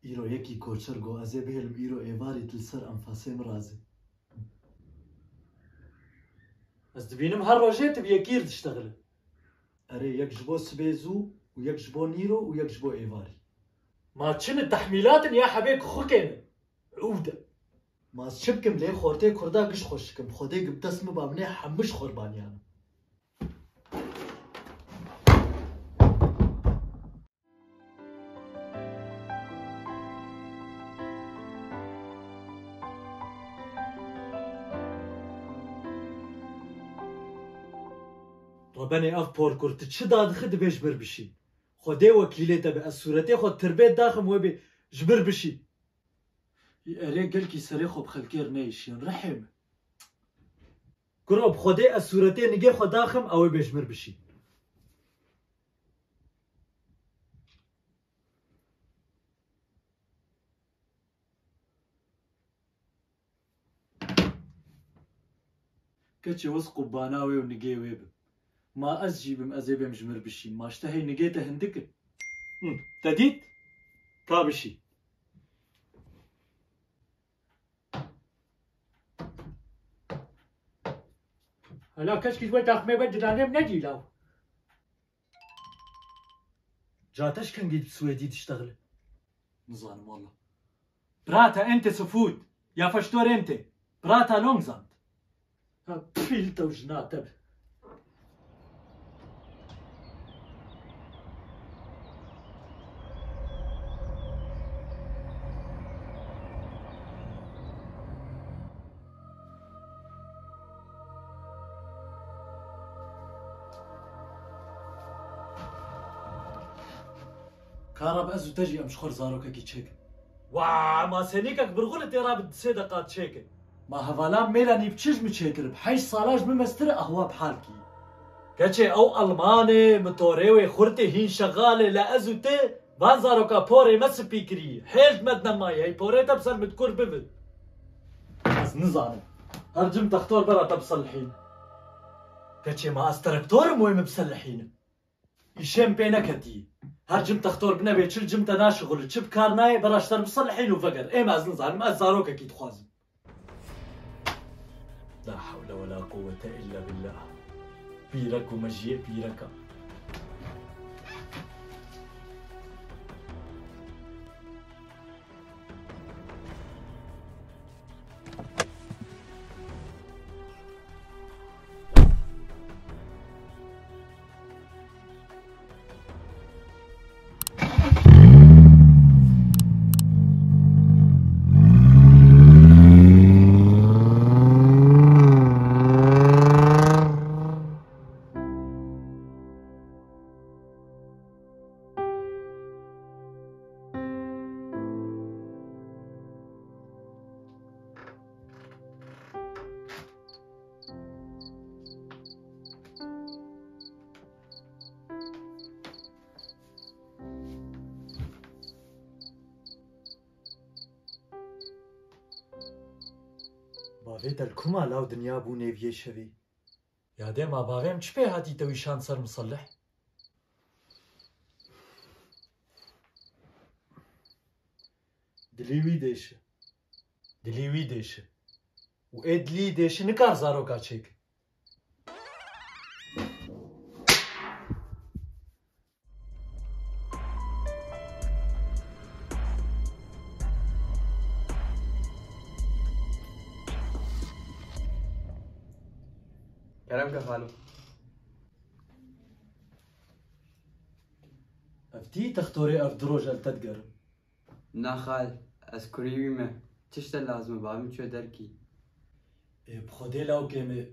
إيرو يكي كوچرگو أزي بهلم إيرو إيواري تلسر أنفاسيم رازي بس دبينم هالروجة تبي يكير تشتغل أري يك جبو سبيزو ويك جبو نيرو ويك جبو إيواري ما تشن التحميلات يا حبيك خوكين عودة ما شبكم لي خورتي كردا قش خوشكم خودي قبت اسمه بابني حمش خوربانيانا ربني اف بور كرت تشداد خد بيش بربشي خودي وكيلته بأسورتي خود تربيت داخم وبي جبر بشي أري قلكي سري خب خلكير نيشين رحم قرب خودي أسورتي نجي خود داخم أو بيجبر بشي كتشي وسقو باناوي ونجي ويب ما أزجيبم أزيبم جمر بشي ما اشتهي نجيته هندك تديت كابشي هلا كشكي شوي تاخمي بدراني بنجي لو جاتش كان جيت بسويدي تشتغل نظام والله براتا انت سفود يا فشتور انت براتا لونزانت بيلتا وجناتب كهرب أزو تجي أمشخور زاروكا كي تشيك وا ما سنيكك برغولة رابط 3 دقات تشيك ما هفالام ميلاني بتشج متشيكر بحيش صالاج بمستر أهوا بحالكي كاتشي أو ألماني متوريوي خورتي هين شغالة لا أزو تي بان زاروكا بوري ما سبيكري حيلت مدنا ماي هي بوري تبصر متكور ببد بس نزانة هرجم تختور برا تبصلحين كاتشي ما أستركتور مهم بسلحين يشم بينكتي هرجم تختور بنبي تشل جمتا ناشغل تشب كارناي براشتر بصلحين وفقر ايه ما زنزان ما زاروكا كي تخوازم لا حول ولا قوة إلا بالله بيرك ومجيء بيرك باوێ دەلکوما لاو دنیا بوو نێڤیەی شەوی یادێ ما باوێم چ پێ هاتیتەوەی شان سەر مسەلح دلی وی دێشە و ئێ دلی دێشە نکار زارۆکا چێک كلام كفالو افتي تختوري اف دروج التدقر نخال اسكريمي ما تشتغل لازم بعمل شو دركي بخودي لو كيمي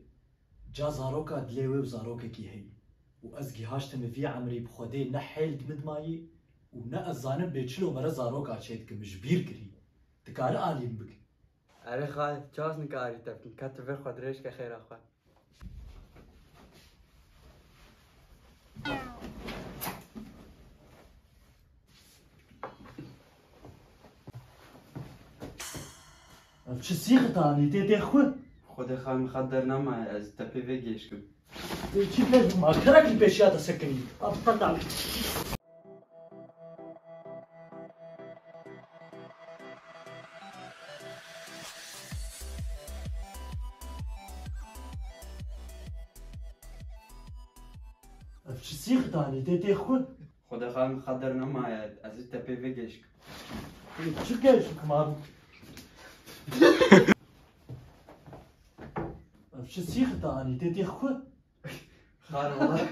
جا زاروكا دليوي وزاروكا كي هي وازقي هاشتم في عمري بخودي نحيل دمدمايي ونا الزانب بيتشلو مرة زاروكا شيتك مجبير كري تكار عالم بك أري خال جاز نكاري تفكن كتر خد ريش كخير أخوان چه سیخ تانی تیتی خود خود خال مخدر نما از تپی وگیش کم چی پیش ما کرکی پیشیات سکنی اب پتا اف چه سیخ دانی دیتی خو خدا خواهم خاطر نماید از این تپه بگشک چه گشت کمارو اف چه سیخ دانی دیتی خو خار والله